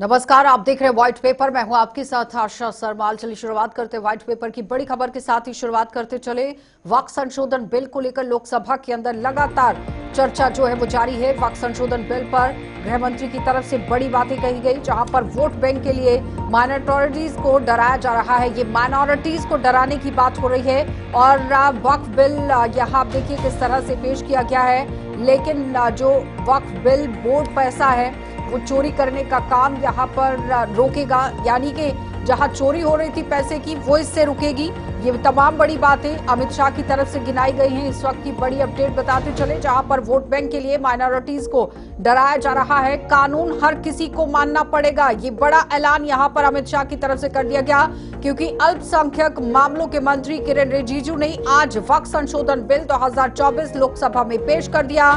नमस्कार, आप देख रहे हैं व्हाइट पेपर। मैं हूं आपके साथ आशा सरमाल। चलिए शुरुआत करते हैं व्हाइट पेपर की बड़ी खबर के साथ ही शुरुआत करते चले। वक्फ संशोधन बिल को लेकर लोकसभा के अंदर लगातार चर्चा जो है वो जारी है। वक्फ संशोधन बिल पर गृह मंत्री की तरफ से बड़ी बातें कही गई, जहां पर वोट बैंक के लिए माइनॉरिटीज को डराया जा रहा है। ये माइनॉरिटीज को डराने की बात हो रही है और वक्फ बिल यहाँ आप देखिए किस तरह से पेश किया गया है। लेकिन जो वक्फ बिल बोर्ड पैसा है वो चोरी करने का काम यहाँ पर रोकेगा, यानी कि जहाँ चोरी हो रही थी पैसे की वो इससे रुकेगी। ये तमाम बड़ी बातें अमित शाह की तरफ से गिनाई गई हैं। इस वक्त की बड़ी अपडेट बताते चले, जहां पर वोट बैंक के लिए माइनॉरिटीज को डराया जा रहा है। कानून हर किसी को मानना पड़ेगा, ये बड़ा ऐलान यहां पर अमित शाह की तरफ से कर दिया गया, क्योंकि अल्पसंख्यक मामलों के मंत्री किरेन रिजिजू ने आज वक्फ संशोधन बिल 2024 लोकसभा में पेश कर दिया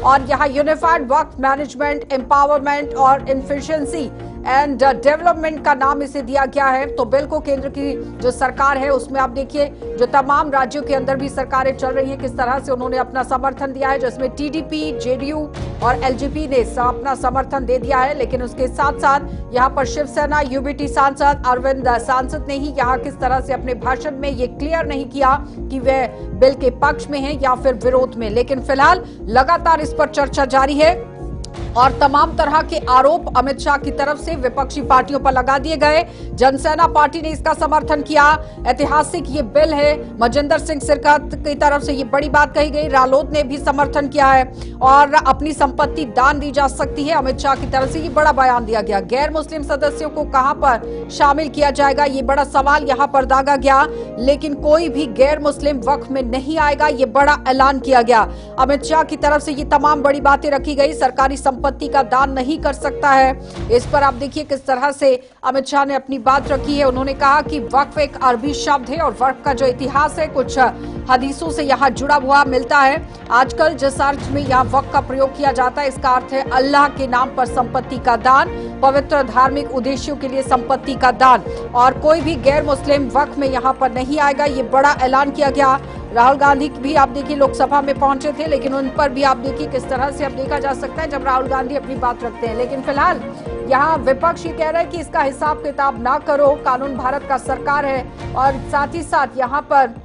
और यहाँ यूनिफाइड वक्फ मैनेजमेंट एम्पावरमेंट और इन्फिशिएंसी एंड डेवलपमेंट का नाम इसे दिया गया है। तो बिल को केंद्र की जो सरकार है उसमें आप देखिए जो तमाम राज्यों के अंदर भी सरकारें चल रही हैं, किस तरह से उन्होंने अपना समर्थन दिया है, जिसमें टीडीपी, जेडीयू और एलजेपी ने अपना समर्थन दे दिया है। लेकिन उसके साथ साथ यहाँ पर शिवसेना यूबीटी सांसद अरविंद सांसद ने ही यहाँ किस तरह से अपने भाषण में ये क्लियर नहीं किया कि वे बिल के पक्ष में हैं या फिर विरोध में। लेकिन फिलहाल लगातार इस पर चर्चा जारी है और तमाम तरह के आरोप अमित शाह की तरफ से विपक्षी पार्टियों पर लगा दिए गए। जनसेना पार्टी ने इसका समर्थन किया। ऐतिहासिक ये बिल है, मजिंदर सिंह सिरकत की तरफ से ये बड़ी बात कही गई। रालोद ने भी समर्थन किया है और अपनी संपत्ति दान दी जा सकती है। अमित शाह की तरफ से ये बड़ा बयान दिया गया। गैर मुस्लिम सदस्यों को कहां पर शामिल किया जाएगा, ये बड़ा सवाल यहाँ पर दागा गया। लेकिन कोई भी गैर मुस्लिम वक्फ में नहीं आएगा, ये बड़ा ऐलान किया गया। अमित शाह की तरफ से ये तमाम बड़ी बातें रखी गई। सरकारी संपत्ति का दान नहीं कर सकता है। इस पर आप देखिए किस तरह से अमित शाह ने अपनी बात रखी है। उन्होंने कहा कि वक्फ एक अरबी शब्द है और वक्फ का जो इतिहास है कुछ हदीसों से यहाँ जुड़ा हुआ मिलता है। आजकल जिस अर्थ में यहाँ वक्फ का प्रयोग किया जाता है, इसका अर्थ है अल्लाह के नाम पर संपत्ति का दान, पवित्र धार्मिक उद्देश्यों के लिए संपत्ति का दान, और कोई भी गैर मुस्लिम वक्फ में यहाँ पर नहीं आएगा। ये बड़ा ऐलान किया गया। राहुल गांधी भी आप देखिए लोकसभा में पहुंचे थे, लेकिन उन पर भी आप देखिए किस तरह से अब देखा जा सकता है जब राहुल गांधी अपनी बात रखते हैं। लेकिन फिलहाल यहाँ विपक्ष ये कह रहा है कि इसका हिसाब किताब ना करो, कानून भारत का सरकार है और साथ ही साथ यहाँ पर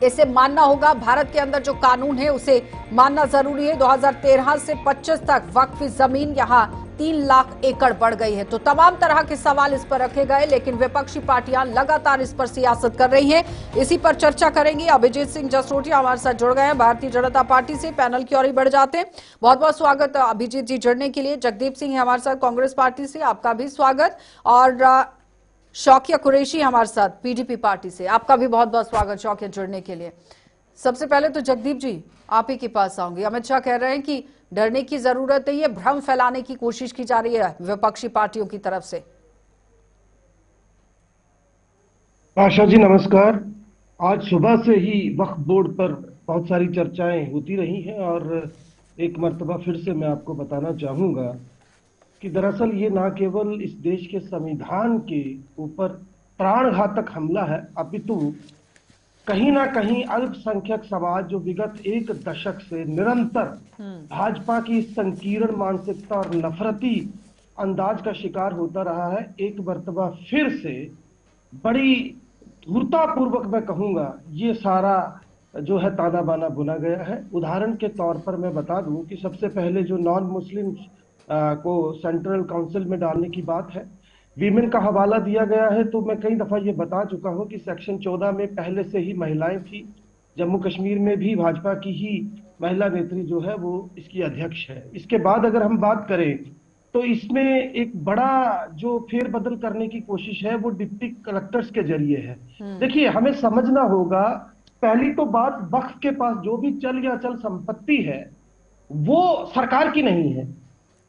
इसे मानना होगा। भारत के अंदर जो कानून है उसे मानना जरूरी है। 2013 से 25 तक वक्फ जमीन यहाँ 3 लाख एकड़ बढ़ गई है। तो तमाम तरह के सवाल इस पर रखे गए, लेकिन विपक्षी पार्टियां लगातार इस पर सियासत कर रही हैं। इसी पर चर्चा करेंगे। अभिजीत सिंह जसरोटिया हमारे साथ जुड़ गए हैं भारतीय जनता पार्टी से। पैनल की ओर ही बढ़ जाते हैं। बहुत बहुत स्वागत अभिजीत जी जुड़ने के लिए। जगदीप सिंह है हमारे साथ कांग्रेस पार्टी से, आपका भी स्वागत। और शौकिया कुरैशी हमारे साथ पीडीपी पार्टी से, आपका भी बहुत बहुत स्वागत शौकिया जुड़ने के लिए। सबसे पहले तो जगदीप जी आप ही के पास आऊंगी। अमित शाह कह रहे हैं कि डरने की जरूरत है, ये भ्रम फैलाने की कोशिश की जा रही है विपक्षी पार्टियों की तरफ से। आशा जी नमस्कार। आज सुबह से ही वक्फ बोर्ड पर बहुत सारी चर्चाएं होती रही हैं और एक मर्तबा फिर से मैं आपको बताना चाहूंगा कि दरअसल ये ना केवल इस देश के संविधान के ऊपर प्राणघातक हमला है, अपितु कहीं ना कहीं अल्पसंख्यक समाज जो विगत 1 दशक से निरंतर भाजपा की संकीर्ण मानसिकता और नफरती अंदाज का शिकार होता रहा है, एक मर्तबा फिर से बड़ी धूर्ततापूर्वक मैं कहूंगा ये सारा जो है ताना बाना बुना गया है। उदाहरण के तौर पर मैं बता दूं कि सबसे पहले जो नॉन मुस्लिम को सेंट्रल काउंसिल में डालने की बात है, वीमेन का हवाला दिया गया है। तो मैं कई दफा ये बता चुका हूं कि सेक्शन 14 में पहले से ही महिलाएं थी। जम्मू कश्मीर में भी भाजपा की ही महिला नेत्री जो है वो इसकी अध्यक्ष है। इसके बाद अगर हम बात करें तो इसमें एक बड़ा जो फेरबदल करने की कोशिश है वो डिप्टी कलेक्टर्स के जरिए है। देखिए हमें समझना होगा, पहली तो बात, वक्फ के पास जो भी चल या चल संपत्ति है वो सरकार की नहीं है,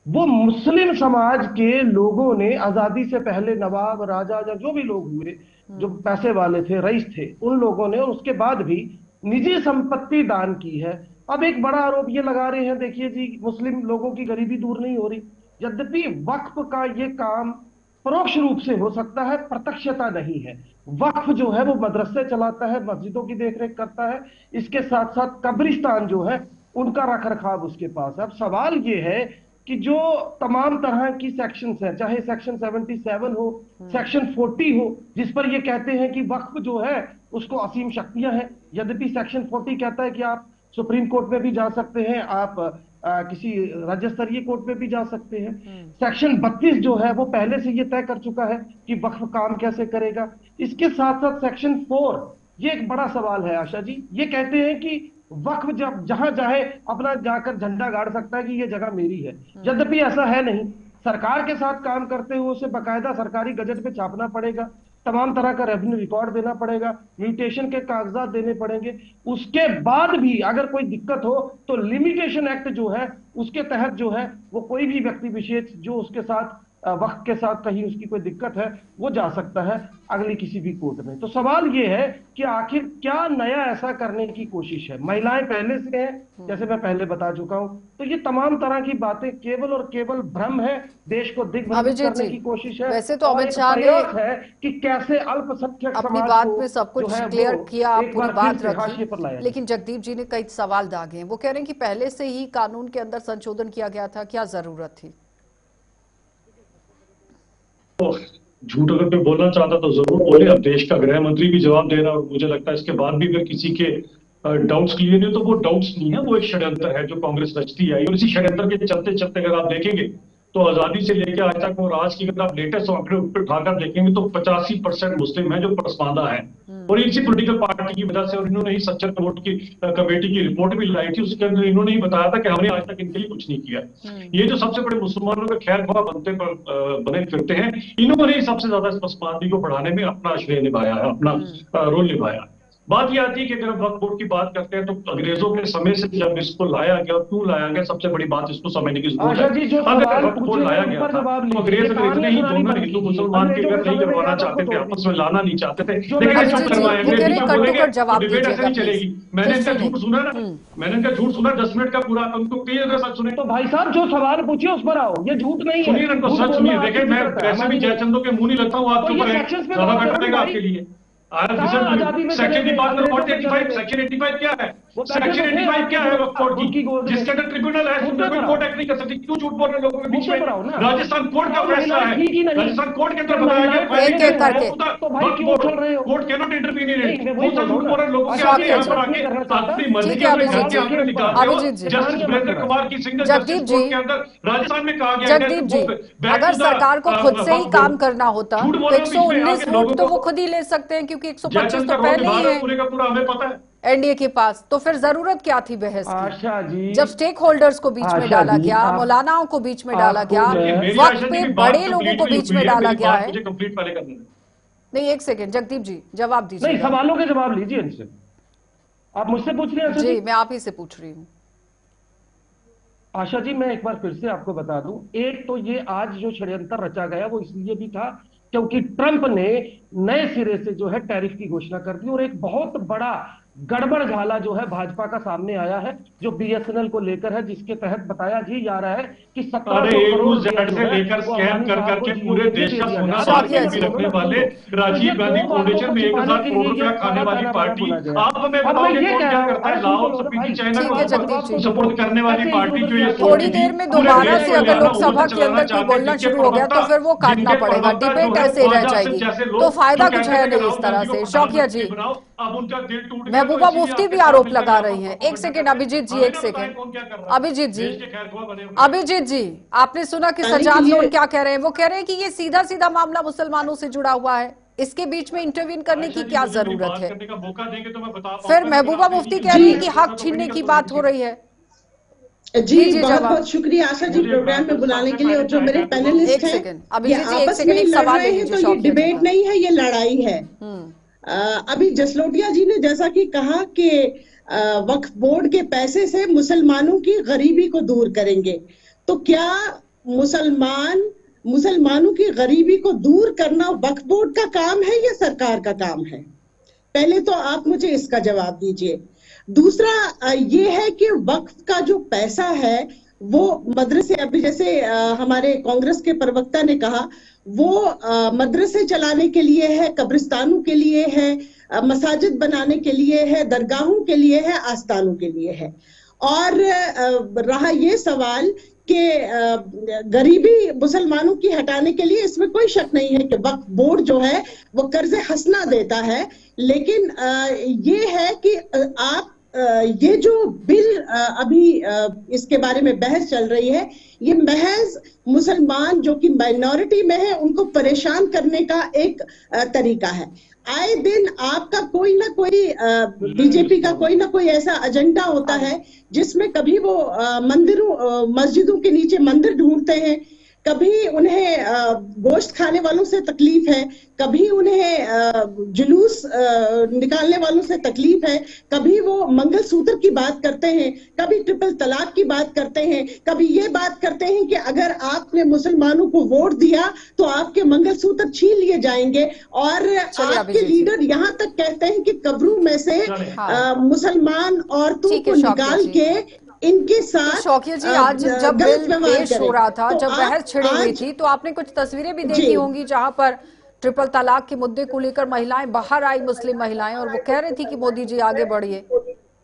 वो मुस्लिम समाज के लोगों ने आजादी से पहले नवाब, राजा या जो भी लोग हुए, जो पैसे वाले थे, रईस थे, उन लोगों ने, और उसके बाद भी निजी संपत्ति दान की है। अब एक बड़ा आरोप ये लगा रहे हैं, देखिए जी मुस्लिम लोगों की गरीबी दूर नहीं हो रही। यद्यपि वक्फ का ये काम परोक्ष रूप से हो सकता है, प्रत्यक्षता नहीं है। वक्फ जो है वो मदरसे चलाता है, मस्जिदों की देखरेख करता है, इसके साथ साथ कब्रिस्तान जो है उनका रख रखाव उसके पास है। अब सवाल ये है कि जो तमाम तरह की सेक्शंस हैं, चाहे सेक्शन 77 हो, सेक्शन 40 हो, जिस पर ये कहते हैं कि वक्फ जो है उसको असीम शक्तियां हैं। यद्यपि सेक्शन 40 कहता है कि आप सुप्रीम कोर्ट में भी जा सकते हैं, आप किसी राज्य स्तरीय कोर्ट में भी जा सकते हैं। सेक्शन 32 जो है वो पहले से ये तय कर चुका है कि वक्फ काम कैसे करेगा। इसके साथ साथ सेक्शन 4, ये एक बड़ा सवाल है आशा जी। ये कहते हैं कि वक्फ जब जहां चाहे अपना जाकर झंडा गाड़ सकता है कि ये जगह मेरी है। यद्यपि ऐसा है नहीं, सरकार के साथ काम करते हुए उसे बकायदा सरकारी गजट पे छापना पड़ेगा, तमाम तरह का रेवेन्यू रिकॉर्ड देना पड़ेगा, म्यूटेशन के कागजात देने पड़ेंगे। उसके बाद भी अगर कोई दिक्कत हो तो लिमिटेशन एक्ट जो है उसके तहत जो है वो कोई भी व्यक्ति विशेष जो उसके साथ वक्त के साथ कहीं उसकी कोई दिक्कत है वो जा सकता है अगली किसी भी कोर्ट में। तो सवाल ये है कि आखिर क्या नया ऐसा करने की कोशिश है। महिलाएं पहले से हैं, जैसे मैं पहले बता चुका हूं। तो ये तमाम तरह की बातें केवल और केवल भ्रम है, देश को दिग्भ्रमित करने की कोशिश है। वैसे तो अमित और शाह ने प्रयास है कि कैसे अल्पसंख्यक अपनी समाज बात को में सब जो कुछ है क्लियर वो किया, एक पूरी बार बात फिर से हाशिए पर रखी, लाया। लेकिन जगदीप जी ने कई सवाल दागे हैं। वो कह रहे हैं कि पहले से ही कानून के अंदर संशोधन किया गया था, क्या जरूरत थी? तो झूठ अगर कोई बोलना चाहता तो जरूर बोले। अब देश का गृह मंत्री भी जवाब दे रहा है और मुझे लगता है इसके बाद भी अगर किसी के डाउट्स क्लियर नहीं तो वो डाउट्स नहीं है, वो एक षड्यंत्र है जो कांग्रेस रचती आई। और इसी षड्यंत्र के चलते चलते अगर आप देखेंगे तो आजादी से लेकर आज तक और आज की अगर आप लेटेस्ट आंकड़े उठाकर देखेंगे तो 85% मुस्लिम हैं जो पसमानदा हैं। और इसी पॉलिटिकल पार्टी की वजह से, और इन्होंने ही सच्चर कमेटी की रिपोर्ट भी लाई थी, उसके अंदर इन्होंने ही बताया था कि हमने आज तक इनके लिए कुछ नहीं किया। ये जो सबसे बड़े मुसलमानों के खैर ख्वाह बने फिरते हैं, इन्होंने ही सबसे ज्यादा इस पसमानदी को बढ़ाने में अपना श्रेय निभाया है, अपना रोल निभाया। बात यह आती है कि अगर हम वक्फ बोर्ड की बात करते हैं तो अंग्रेजों के समय से जब इसको लाया गया, क्यों लाया गया, सबसे बड़ी बात इसको समझने की जरूरत है। अगर वक्फ बोर्ड लाया गया था तो अंग्रेज अगर इतने ही दोनों हिंदू मुसलमान के अगर नहीं करवाना चाहते थे, आपस में लाना नहीं चाहते थे, लेकिन ऐसा करवाएंगे बोलेंगे तो डिबेट ऐसे नहीं चलेगी। मैंने इनका झूठ सुना ना, मैंने इनका झूठ सुना 10 मिनट का पूरा, उनको कई अगर सच सुने। तो भाई साहब जो सवाल पूछिए उस पर आओ, ये झूठ नहीं है। सुनिए इनको सच सुनिए। देखें मैं वैसे भी जयचंदों के मुंह नहीं लगता हूँ, आपके ऊपर ज्यादा बेटर रहेगा आपके लिए। सेक्शन की बात करो, 85 सेक्शन 85 क्या है? सेक्शन 85 क्या है वक्फ बोर्ड की, जिसके अंदर ट्रिब्यूनल है, सुप्रीम कोर्ट एक्ट नहीं कर सकती। क्यों झूठ बोल रहे लोगों के बीच में? राजस्थान कोर्ट का फैसला है, राजस्थान कोर्ट के अंदर बताया गया court cannot intervene in it. कौन सा झूठ बोल रहे लोगों के आगे यहाँ पर आके अपनी मर्जी के अपने घर के आंकड़े निकालते हो। जस्टिस वीरेंद्र कुमार की सिंगल जस्टिस कोर्ट के अंदर राजस्थान में कहा गया जगदीप जी, अगर सरकार को खुद से ही काम करना होता तो 119 वोट तो वो खुद ही ले सकते हैं, क्योंकि 125 तो पहले ही है पूरे का पूरा हमें पता है एनडीए के पास। तो फिर जरूरत क्या थी बहस की? आशा जी, जब स्टेक होल्डर्स को बीच में डाला गया, मौलानाओं को बीच में डाला गया, वक्त पे बड़े लोगों को बीच में डाला गया है। नहीं, एक सेकेंड जगदीप जी, जवाब दीजिए। नहीं, सवालों के जवाब लीजिए इनसे। आप मुझसे पूछ रहे हैं? जी, मैं आप ही से पूछ रही हूँ। आशा जी, मैं एक बार फिर से आपको बता दूं, एक तो ये आज जो षड्यंत्र रचा गया वो इसलिए भी था क्योंकि ट्रंप ने नए सिरे से जो है टैरिफ की घोषणा कर दी और एक बहुत बड़ा गड़बड़ झाला जो है भाजपा का सामने आया है, जो बीएसएनएल को लेकर है, जिसके तहत बताया जी जा रहा है कि 1700 करोड़ से लेकर स्कैम कर करके पूरे देश का सोना रखने वाले राजीव गांधी फाउंडेशन में 1000 करोड़ रुपया खाने वाली पार्टी, आप हमें बताओगे कौन क्या करता है? लाहौल स्पीति चैनल को सपोर्ट करने वाली पार्टी जो ये थोड़ी देर में दोबारा से अगर लोकसभा के अंदर कोई बोलना शुरू हो गया तो फिर वो काटना पड़ेगा, डिबेट ऐसे रह जाएगी, तो फायदा कुछ है नहीं इस तरह से। शौकिया जी, अब उनका दिल टूट, महबूबा मुफ्ती भी आरोप लगा रही हैं। एक सेकेंड अभिजीत जी, एक सेकेंड अभिजीत जी, अभिजीत जी, आपने सुना कि सजाद लोन क्या कह रहे हैं? वो कह रहे हैं कि ये सीधा सीधा मामला मुसलमानों से जुड़ा हुआ है, इसके बीच में इंटरवीन करने की क्या जरूरत है? फिर महबूबा मुफ्ती कह रही है कि हक छीनने की बात हो रही है। जी बहुत बहुत शुक्रिया आशा जी प्रोग्राम में बुलाने के लिए। और जो मेरे पैनलिस्ट हैं ये आपस में लड़ रहे हैं, तो ये डिबेट नहीं है, ये लड़ाई है। अभी जसलोटिया जी ने जैसा कि कहा कि वक्फ बोर्ड के पैसे से मुसलमानों की गरीबी को दूर करेंगे, तो क्या मुसलमानों की गरीबी को दूर करना वक्फ बोर्ड का काम है या सरकार का काम है? पहले तो आप मुझे इसका जवाब दीजिए। दूसरा ये है कि वक्फ का जो पैसा है वो मदरसे, अभी जैसे हमारे कांग्रेस के प्रवक्ता ने कहा, वो मदरसे चलाने के लिए है, कब्रिस्तानों के लिए है, मसाजिद बनाने के लिए है, दरगाहों के लिए है, आस्थानों के लिए है। और रहा ये सवाल कि गरीबी मुसलमानों की हटाने के लिए, इसमें कोई शक नहीं है कि वक्फ बोर्ड जो है वो कर्ज हसना देता है, लेकिन ये है कि आप ये जो बिल अभी इसके बारे में बहस चल रही है, ये महज मुसलमान जो कि माइनॉरिटी में है उनको परेशान करने का एक तरीका है। आए दिन आपका कोई ना कोई बीजेपी का कोई ना कोई ऐसा एजेंडा होता है जिसमें कभी वो मंदिरों मस्जिदों के नीचे मंदिर ढूंढते हैं, कभी उन्हें गोश्त खाने वालों से तकलीफ है, कभी उन्हें जुलूस निकालने वालों से तकलीफ है, कभी वो मंगलसूत्र की बात करते हैं, कभी ट्रिपल तलाक की बात करते हैं, कभी ये बात करते हैं कि अगर आपने मुसलमानों को वोट दिया तो आपके मंगलसूत्र छीन लिए जाएंगे, और आपके लीडर यहाँ तक कहते हैं कि कब्रों में से मुसलमान औरतों को निकाल के इनके साथ। शौकिया जी, आज जब बिल पेश हो रहा था, जब बहस छिड़ी हुई थी, तो आपने कुछ तस्वीरें भी देखी होंगी जहां पर ट्रिपल तलाक के मुद्दे को लेकर महिलाएं बाहर आई, मुस्लिम महिलाएं, और वो कह रही थी कि मोदी जी आगे बढ़िए,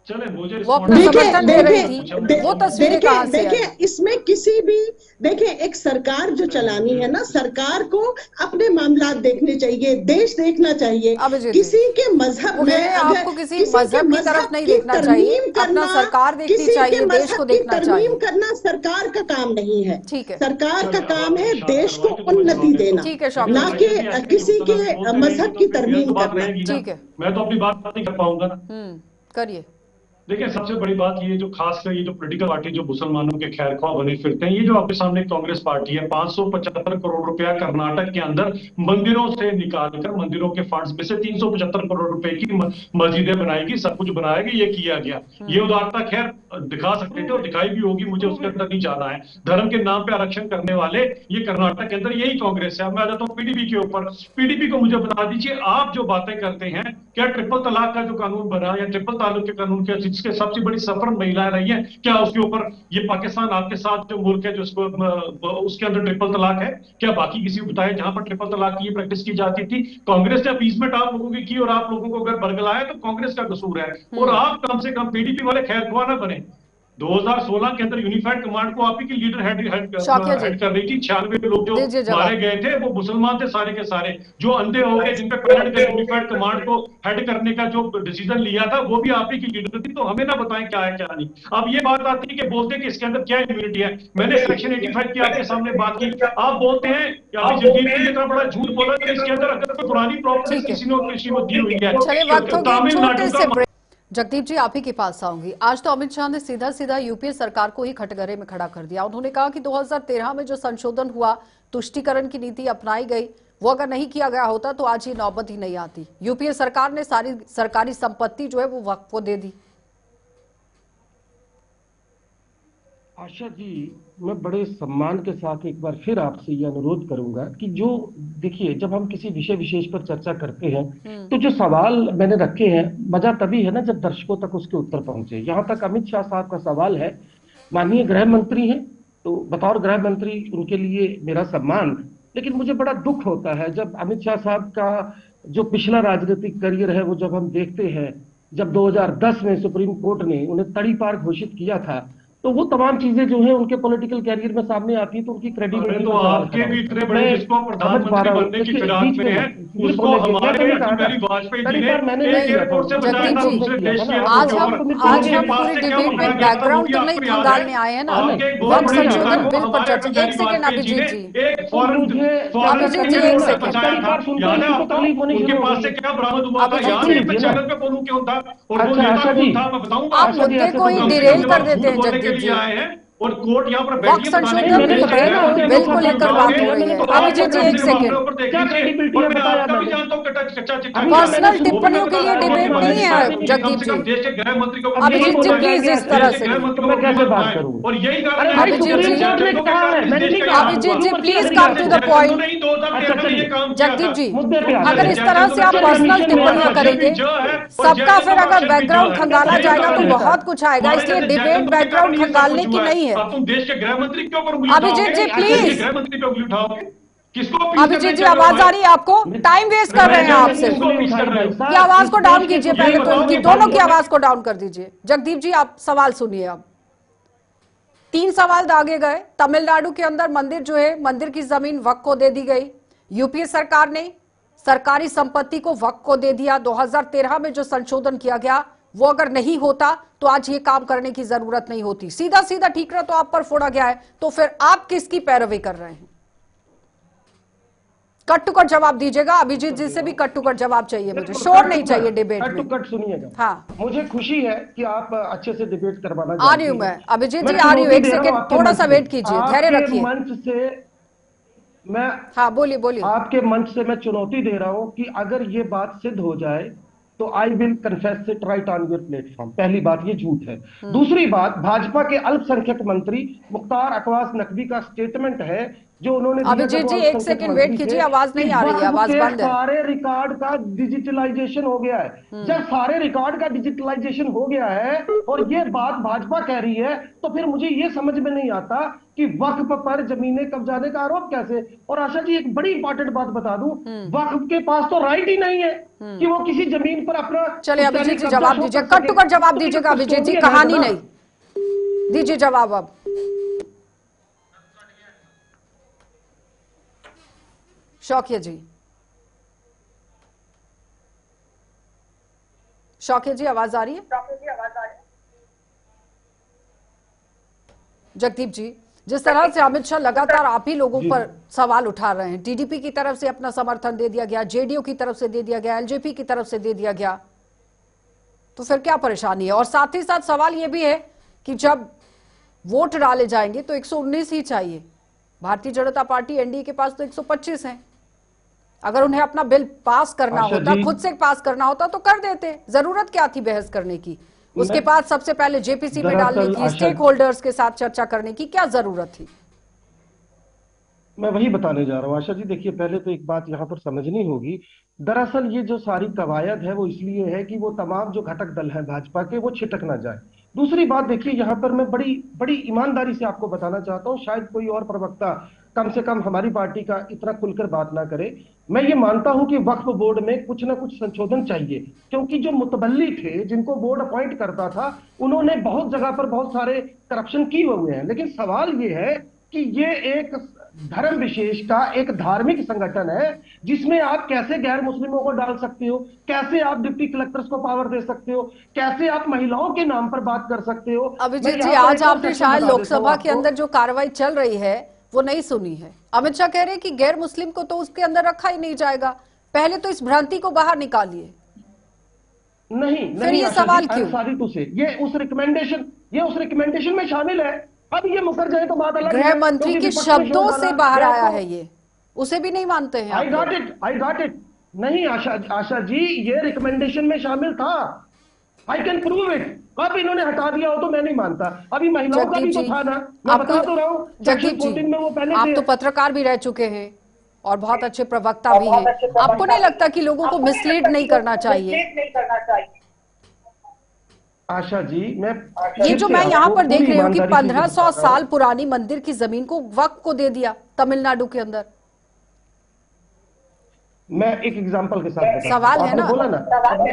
वो अपना समर्थन दे रही थी। वो तस्वीरें कहां से देखिए, इसमें किसी भी, देखिए एक सरकार जो चलानी है ना, सरकार को अपने मामला देखने चाहिए, देश देखना चाहिए। किसी के मजहब में आपको किसी मजहब की तरफ नहीं देखना चाहिए, अपना सरकार देखनी चाहिए, देश को देखना चाहिए। तरमीम करना सरकार का काम नहीं है, ठीक है, सरकार का काम है देश को उन्नति देना, ठीक है, ना कि किसी के मजहब की तरमीम करना। ठीक है, मैं तो अपनी बात नहीं कर पाऊंगा ना। करिए। देखिए, सबसे बड़ी बात ये जो खासकर ये जो पॉलिटिकल पार्टी जो मुसलमानों के खैरख्वाह बने फिरते हैं, ये जो आपके सामने कांग्रेस पार्टी है, 575 करोड़ रुपया कर्नाटक के अंदर मंदिरों से निकालकर, मंदिरों के फंड्स में से 375 करोड़ रुपए की मस्जिदें बनाएगी, सब कुछ बनाएगी, ये किया गया। ये उदारता खैर दिखा सकते थे और दिखाई भी होगी, मुझे उसके अंदर नहीं जाना है। धर्म के नाम पे आरक्षण करने वाले ये कर्नाटक के अंदर यही कांग्रेस है। अब मैं आ जाता हूँ पीडीपी के ऊपर। पीडीपी को मुझे बता दीजिए, आप जो बातें करते हैं, क्या ट्रिपल तलाक का जो कानून बना या ट्रिपल तलाक के कानून के जिसके सबसे बड़ी सफर महिलाएं रही हैं, क्या उसके ऊपर ये पाकिस्तान आपके साथ जो मुल्क है जिसको उसके अंदर ट्रिपल तलाक है? क्या बाकी किसी को बताया जहां पर ट्रिपल तलाक की प्रैक्टिस की जाती थी? कांग्रेस ने अपीसमेंट आप लोगों की और आप लोगों को अगर बरगलाया तो कांग्रेस का कसूर है, और आप कम से कम पीडीपी वाले खैरख्वाह ना बने। 2016 के अंदर यूनिफाइड कमांड को आप ही की लीडर हेड कर रही थी। 96 लोग जो मारे गए थे वो मुसलमान थे सारे के सारे, जो अंधे हो गए, जिन पे पैरेंट ने यूनिफाइड कमांड को हेड करने का जो डिसीजन लिया था, वो भी आप ही की लीडर थी। तो हमें ना बताएं क्या है क्या नहीं। अब ये बात आती है कि बोलते हैं कि इसके अंदर क्या इम्यूनिटी है। मैंने सेक्शन 85 की आपके सामने बात की, आप बोलते हैं कि आप जगदीप जी इतना बड़ा झूठ बोला कि इसके अंदर अगर कोई पुरानी प्रॉपर्टी किसी को दी हुई है, तमिलनाडु। जगदीप जी, आप ही के पास आऊंगी। आज तो अमित शाह ने सीधा सीधा यूपीए सरकार को ही कटघरे में खड़ा कर दिया। उन्होंने कहा कि 2013 में जो संशोधन हुआ, तुष्टीकरण की नीति अपनाई गई, वो अगर नहीं किया गया होता तो आज ये नौबत ही नहीं आती। यूपीए सरकार ने सारी सरकारी संपत्ति जो है वो वक्फ को दे दी। आशा जी, मैं बड़े सम्मान के साथ एक बार फिर आपसे ये अनुरोध करूंगा कि जो देखिए, जब हम किसी विषय विशेष पर चर्चा करते हैं तो जो सवाल मैंने रखे हैं, मजा तभी है ना जब दर्शकों तक उसके उत्तर पहुंचे। यहाँ तक अमित शाह साहब का सवाल है, माननीय गृह मंत्री हैं, तो बतौर गृह मंत्री उनके लिए मेरा सम्मान, लेकिन मुझे बड़ा दुख होता है जब अमित शाह साहब का जो पिछला राजनीतिक करियर है वो जब हम देखते हैं, जब 2010 में सुप्रीम कोर्ट ने उन्हें तड़ीपार घोषित किया था, तो वो तमाम चीजें जो है उनके पॉलिटिकल कैरियर में सामने आती है, तो उनकी क्रेडिबिलिटी तो आपके भी इतने बड़े जिसको प्रधानमंत्री बनने की फिराक में है, उसको हमारे वाजपेयी जी ने एक एयरपोर्ट से बचाया था दूसरे देश के। आज हम पूरी डिबेट में बैकग्राउंड तो नहीं खंगालने आए हैं ना, वक्त संशोधन बिल पर चर्चा। एक सेकंड अभिजीत जी, अभिजीत जी एक सेकंड, उनके पास से क्या बरामद हुआ था? चैनल पे बोलूं क्यों था और वो नेता कौन था, मैं बताऊंगा। आप मुद्दे को ही डिरेल कर देते हैं जगदीप जी। आए हैं और कोर्ट यहाँ पर वक्त संशोधन बिल को लेकर बात हो रही है। अभिजीत जी एक सेकंड, पर्सनल टिप्पणियों के लिए डिबेट नहीं है जगदीप जी। अभिजीत जी प्लीज इस तरह से, Abhijeet ji please come to the point. Jagdeep ji, अगर इस तरह से आप पर्सनल टिप्पणियां करेंगे, सबका फिर अगर बैकग्राउंड खंगाला जाएगा तो बहुत कुछ आएगा, इसलिए डिबेट बैकग्राउंड खंगालने की नहीं है। तुम देश के गृह मंत्री क्यों पर अभिजीत जी प्लीज, गृह मंत्री पे उंगली उठाओगे? किसको पीस अभिजीत जी आवाज आ रही है आपको? टाइम वेस्ट कर रहे हैं आप सिर्फ। की आवाज को डाउन कीजिए पहले तो, इनकी दोनों की आवाज को डाउन कर दीजिए। जगदीप जी आप सवाल सुनिए। अब 3 सवाल दागे गए। तमिलनाडु के अंदर मंदिर जो है, मंदिर की जमीन वक्फ को दे दी गई। यूपीए सरकार ने सरकारी संपत्ति को वक्फ को दे दिया। 2013 में जो संशोधन किया गया वो अगर नहीं होता तो आज ये काम करने की जरूरत नहीं होती। सीधा सीधा ठीकरा तो आप पर फोड़ा गया है, तो फिर आप किसकी पैरवी कर रहे हैं? कट टू कट जवाब दीजिएगा। अभिजीत जी से भी कट टू कट जवाब चाहिए मुझे, शोर नहीं चाहिए डिबेट कट टू में। कट सुनिएगा। हाँ, मुझे खुशी है कि आप अच्छे से डिबेट करवाना आ रही हूं मैं। अभिजीत जी आ रही हूं, एक सेकेंड थोड़ा सा वेट कीजिए, धैर्य रखिए। मंच से मैं हाँ बोलिए बोलिए। आपके मंच से मैं चुनौती दे रहा हूं कि अगर ये बात सिद्ध हो जाए तो I will confess it right on your platform. पहली बात, ये झूठ है। दूसरी बात, भाजपा के अल्पसंख्यक मंत्री मुख्तार अकवास नकवी का स्टेटमेंट है जो उन्होंने दिया अभिजीत जब जी वो एक अल्पसंख्यक सेकंड वेट मंत्री कीजिए, थे आवाज नहीं कि आ रही है, आवाज वक्फ के बंद है। सारे रिकॉर्ड का डिजिटलाइजेशन हो गया है। जब सारे रिकॉर्ड का डिजिटलाइजेशन हो गया है और ये बात भाजपा कह रही है, तो फिर मुझे ये समझ में नहीं आता कि वक्फ पर जमीनें कब्जाने का आरोप कैसे। और आशा जी एक बड़ी इंपॉर्टेंट बात बता दूं, वक्फ के पास तो राइट ही नहीं है कि वो किसी जमीन पर अपना। चलिए अभिजीत जी जवाब दीजिए, कट टू कट जवाब दीजिएगा। अभिजीत जी कहानी नहीं, दीजिए जवाब अब। शौकिया जी, शौकिया जी आवाज आ रही है? जगदीप जी, जिस तरह से अमित शाह लगातार आप ही लोगों पर सवाल उठा रहे हैं, टीडीपी की तरफ से अपना समर्थन दे दिया गया, जेडीयू की तरफ से दे दिया गया, एलजेपी की तरफ से दे दिया गया, तो फिर क्या परेशानी है? और साथ ही साथ सवाल यह भी है कि जब वोट डाले जाएंगे तो 119 ही चाहिए। भारतीय जनता पार्टी एनडीए के पास तो 125 हैं। अगर उन्हें अपना बिल पास करना होता, खुद से पास करना होता तो कर देते। जरूरत क्या थी बहस करने की? उसके बाद सबसे पहले जेपीसी में डालने की, स्टेक होल्डर्स के साथ चर्चा करने की क्या जरूरत थी? मैं वही बताने जा रहा हूँ आशा जी। देखिए, पहले तो एक बात यहाँ पर समझनी होगी। दरअसल ये जो सारी कवायद है वो इसलिए है कि वो तमाम जो घटक दल हैं भाजपा के, वो छिटक ना जाए। दूसरी बात देखिए, यहाँ पर मैं बड़ी बड़ी ईमानदारी से आपको बताना चाहता हूँ, शायद कोई और प्रवक्ता कम से कम हमारी पार्टी का इतना खुलकर बात ना करे। मैं ये मानता हूं कि वक्फ बोर्ड में कुछ ना कुछ संशोधन चाहिए, क्योंकि जो मुतबल्ली थे, जिनको बोर्ड अपॉइंट करता था, उन्होंने बहुत जगह पर बहुत सारे करप्शन किए हुए हैं। लेकिन सवाल ये है कि ये एक धर्म विशेष का एक धार्मिक संगठन है, जिसमें आप कैसे गैर मुस्लिमों को डाल सकते हो, कैसे आप डिप्टी कलेक्टर्स को पावर दे सकते हो, कैसे आप महिलाओं के नाम पर बात कर सकते हो। अभिजीत जी, आज आपने शायद लोकसभा के अंदर जो कार्रवाई चल रही है वो नहीं सुनी है। अमित शाह कह रहे हैं कि गैर मुस्लिम को तो उसके अंदर रखा ही नहीं जाएगा। पहले तो इस भ्रांति को बाहर निकालिए। नहीं फिर ये सवाल क्यों? सॉरी टू से, ये उस रिकमेंडेशन में शामिल है। अब ये मुकर जाए तो बात अलग है। गृह मंत्री के शब्दों से बाहर आया है, ये उसे भी नहीं मानते हैं? I got it. नहीं आशा जी, ये रिकमेंडेशन में शामिल था। I can prove it. अब इन्होंने हटा दिया हो तो मैं नहीं मानता। अभी महिलाओं का भी तो था ना, मैं बता तो रहा हूँ। जगदीप जी, में वो पहले आप तो पत्रकार भी रह चुके हैं और बहुत अच्छे प्रवक्ता भी हैं। आपको नहीं लगता कि लोगों को मिसलीड नहीं करना चाहिए? आशा जी, ये जो मैं यहाँ पर देख रही हूँ कि 1500 साल पुरानी मंदिर की जमीन को वक्फ को दे दिया तमिलनाडु के अंदर। मैं एक एग्जांपल के साथ सवाल है ना, बोला ना,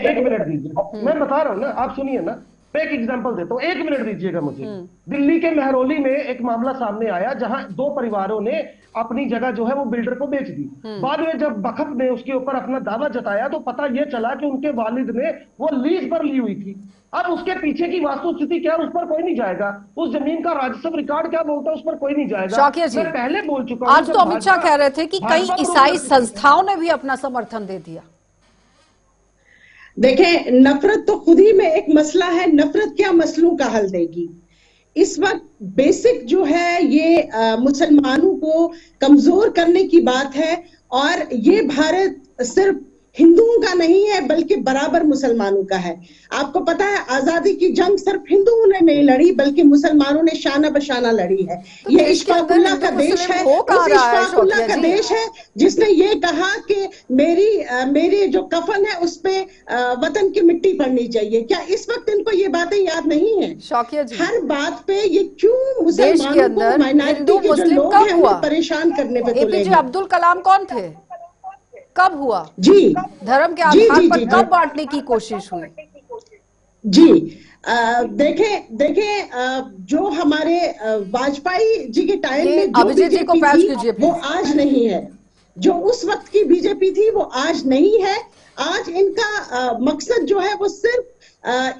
एक मिनट दीजिए, मैं बता रहा हूँ ना, आप सुनिए ना। मैं एक एग्जांपल देता हूँ, 1 मिनट दीजिएगा मुझे। दिल्ली के मेहरौली में एक मामला सामने आया जहां 2 परिवारों ने अपनी जगह जो है वो बिल्डर को बेच दी। बाद में जब वक्फ ने उसके ऊपर अपना दावा जताया तो पता यह चला कि उनके वालिद ने वो लीज पर ली हुई थी। अब उसके पीछे की वास्तुस्थिति क्या है उस पर कोई नहीं जाएगा, उस जमीन का राजस्व रिकॉर्ड क्या बोलता है उस पर कोई नहीं जाएगा। शौकिया जी, मैं पहले बोल चुका हूं। आज तो अमित शाह कह रहे थे कि कई ईसाई संस्थाओं ने भी अपना समर्थन दे दिया। देखें, नफरत तो खुद ही में एक मसला है। नफरत क्या मसलों का हल देगी? इस वक्त बेसिक जो है ये मुसलमानों को कमजोर करने की बात है। और ये भारत सिर्फ हिंदुओं का नहीं है बल्कि बराबर मुसलमानों का है। आपको पता है, आजादी की जंग सिर्फ हिंदुओं ने नहीं लड़ी बल्कि मुसलमानों ने शाना बशाना लड़ी है। तो ये इश्फाकुल्लाह का देश है, उस इश्फाकुल्लाह का देश है जिसने ये कहा कि मेरी जो कफन है उस पे वतन की मिट्टी पड़नी चाहिए। क्या इस वक्त इनको ये बात बातें याद नहीं है। शौकिया जी, हर बात पे ये क्यों देश के मुसलमानों अंदर को, माइनॉरिटी हिंदू के जो मुस्लिम लोग कब हैं हुआ? उन्हें परेशान करने पे तुले एपीजे हैं। अब्दुल कलाम कौन थे? कब हुआ? जी धर्म के जी आधार जी पर जी कब जी बांटने की कोशिश हुई? जी देखें देखें, जो हमारे वाजपेयी जी के टाइम ये में जो अभिजीत जी को बीजेपी पैच थी कीजिए वो प्लीज। आज नहीं है। जो उस वक्त की बीजेपी थी वो आज नहीं है। आज इनका मकसद जो है वो सिर्फ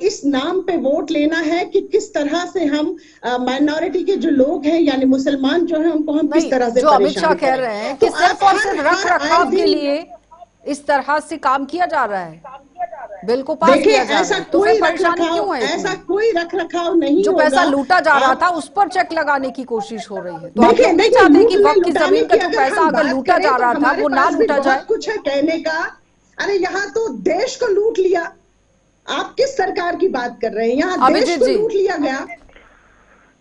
इस नाम पे वोट लेना है कि किस तरह से हम माइनॉरिटी के जो लोग हैं यानी मुसलमान जो है उनको हम किस नहीं, तरह से जो अमित शाह परेशान कह करें। रहे हैं तो कि सिर्फ आप और सिर्फ रख आए रखाव के दिन लिए इस तरह से काम किया जा रहा है, बिल को पास देखिए किया जा रहा ऐसा है, तो कोई फिर रख परेशानी रखाव, क्यों है ऐसा इतनी? कोई रख रखाव नहीं जो होगा। पैसा लूटा जा रहा आप था उस पर चेक लगाने की कोशिश हो रही है, तो आप देखिए लोग नहीं देखिए, चाहते कि लूटने वक्त की लुटाने जमीन का की जो अगर पैसा हम अगर बात लूटा करें जा तो रहा था हमारे वो ना पास भी लूटा जाए? बहुत कुछ है कहने का। अरे यहाँ तो देश को लूट लिया। आप किस सरकार की बात कर रहे हैं? यहाँ देश अभिजीत को जी, लूट लिया गया।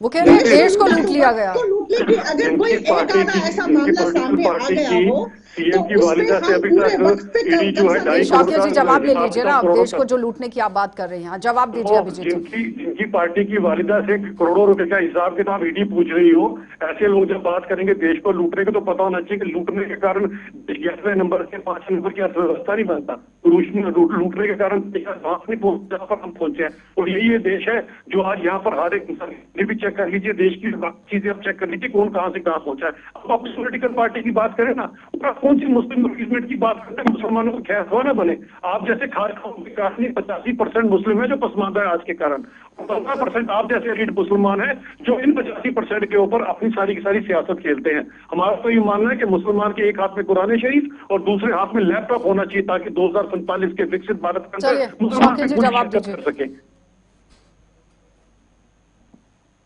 वो कह रहे हैं देश को लूटा लूट तो लिया वक्त गया। को लूटने की अगर कोई इनकी एक पार्टी आधा की, ऐसा इनकी मामला पॉलिटिकल सामने आ पार्टी गया की हो तो सीएम की उस पे वालिदा से हम अभी पूरे तक वक्त पे ईडी जो है कब्जा नहीं 2.5 नहीं शौकिया कर जी, करोड़ जवाब ले का लीजिए ना, हिसाब अब करोड़ों देश को जो लूटने की आप बात कर रहे हैं। हाँ, जवाब दीजिए तो अभिजीत जी। जिनकी पार्टी की वालिदा से करोड़ों रुपए का हिसाब किताब ईडी पूछ रही हो, ऐसे लोग जब बात करेंगे देश को लूटने के, तो पता होना चाहिए कि लूटने के कारण 11वें नंबर से 5 नंबर की अर्थव्यवस्था नहीं बनता। लूटने के कारण वहां नहीं पहुंच जहां पर हम पहुंचे हैं। और यही ये देश है जो आज यहाँ पर हर एक इंसान भी चेक कर लीजिए, देश की चीजें आप चेक कर लीजिए कौन कहां से कहां पहुंचा है। अब आप पॉलिटिकल पार्टी की बात करें ना, तो आप कौन सी मुस्लिम रिप्रेजेंटमेंट की बात करते हैं? मुसलमानों को खैर ना बने। आप जैसे खारखाओं के कारण 85% मुस्लिम है जो पसमानदा है आज के कारण, 15% आप जैसे एलिट मुसलमान है जो इन 85% के ऊपर अपनी सारी की सारी सियासत खेलते हैं। हमारा तो ये मानना है कि मुसलमान के एक हाथ में कुरान शरीफ और दूसरे हाथ में लैपटॉप होना चाहिए ताकि 2045 के विकसित भारत के चलिए, अंदर मुसलमान शौकिया जी पूरी जवाब शिरकत दीजिए। कर सके।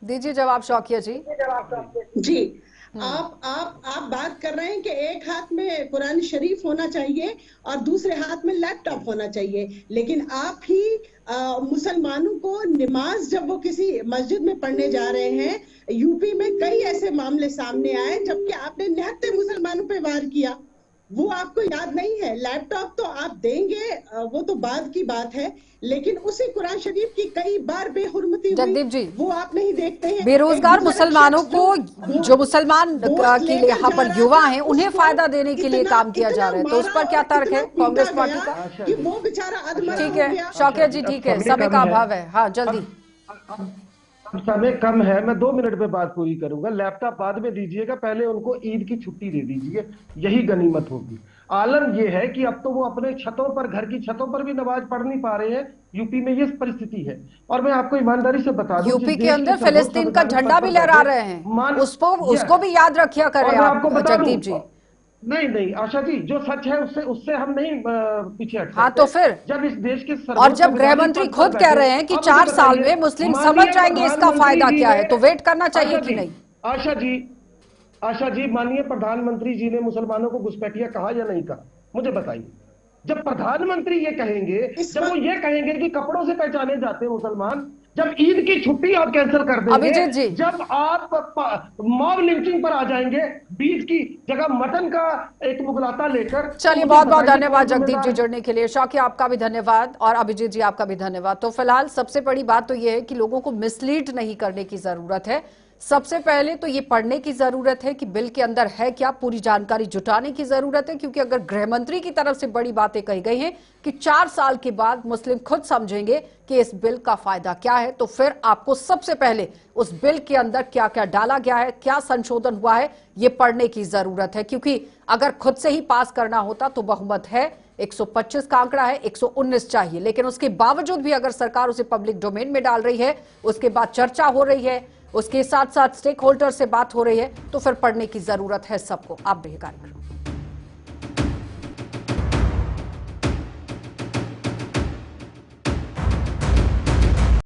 दीजिए जवाब शौकिया जी। जी आप बात कर रहे हैं कि एक हाथ में कुरान शरीफ होना चाहिए और दूसरे हाथ में लैपटॉप होना चाहिए, लेकिन आप ही मुसलमानों को नमाज जब वो किसी मस्जिद में पढ़ने जा रहे हैं, यूपी में कई ऐसे मामले सामने आए जबकि आपने निहत्ते मुसलमानों पे वार किया। वो आपको याद नहीं है। लैपटॉप तो आप देंगे, वो तो बाद की बात है, लेकिन उसी कुरान शरीफ की कई बार बेहुरमती हुई, जगदीप जी, वो आप नहीं देखते हैं। बेरोजगार एक मुसलमानों को, जो जो मुसलमान वोट के लिए लेकर यहाँ जा पर रहा युवा था, हैं, उन्हें उसको फायदा देने के लिए इतना- काम किया जा रहा है, तो उस पर क्या मारा और तर्क है इतना कांग्रेस पीटा पार्टी गया का? कि वो बेचारा अधमरा ठीक हो है गया। शौकिया जी, ठीक है, समय का अभाव है। हाँ जल्दी। अब समय कम है, मैं 2 मिनट में बात पूरी करूंगा। लैपटॉप बाद में दीजिएगा, पहले उनको ईद की छुट्टी दे दीजिए, यही गनीमत होगी। आलम यह है कि अब तो वो अपने छतों पर, घर की छतों पर भी नमाज पढ़ नहीं पा रहे हैं। यूपी में ये परिस्थिति है। और मैं आपको ईमानदारी से बता दूं, यूपी के अंदर फिलिस्तीन का झंडा भी लहरा रहे हैं, उसको भी याद रखिया करें आप जगदीप जी। नहीं नहीं आशा जी, जो सच है उससे उससे हम नहीं पीछे हट सकते। हाँ तो फिर जब इस देश के और जब गृह मंत्री खुद कह रहे हैं कि 4 साल में मुस्लिम समझ जाएंगे इसका फायदा क्या है, तो वेट करना चाहिए कि नहीं? आशा जी माननीय प्रधानमंत्री जी ने मुसलमानों को घुसपैठिया कहा या नहीं कहा, मुझे बताइए। जब प्रधानमंत्री ये कहेंगे, जब वो ये कहेंगे कि कपड़ों से पहचाने जाते हैं मुसलमान, जब ईद की छुट्टी आप कैंसिल कर देंगे, अभिजीत जी, जब आप मॉब लिंचिंग पर आ जाएंगे, बीज की जगह मटन का एक मुगलाता लेकर। चलिए, बहुत बहुत धन्यवाद जगदीप जी जुड़ने के लिए। शौकिया आपका भी धन्यवाद और अभिजीत जी आपका भी धन्यवाद। तो फिलहाल सबसे बड़ी बात तो यह है कि लोगों को मिसलीड नहीं करने की जरूरत है। सबसे पहले तो ये पढ़ने की जरूरत है कि बिल के अंदर है क्या, पूरी जानकारी जुटाने की जरूरत है, क्योंकि अगर गृह मंत्री की तरफ से बड़ी बातें कही गई हैं कि 4 साल के बाद मुस्लिम खुद समझेंगे कि इस बिल का फायदा क्या है, तो फिर आपको सबसे पहले उस बिल के अंदर क्या क्या डाला गया है, क्या संशोधन हुआ है, ये पढ़ने की जरूरत है। क्योंकि अगर खुद से ही पास करना होता तो बहुमत है, 125 का आंकड़ा है, 119 चाहिए, लेकिन उसके बावजूद भी अगर सरकार उसे पब्लिक डोमेन में डाल रही है, उसके बाद चर्चा हो रही है, उसके साथ साथ स्टेक होल्डर से बात हो रही है, तो फिर पढ़ने की जरूरत है सबको। आप भी कार्यक्रम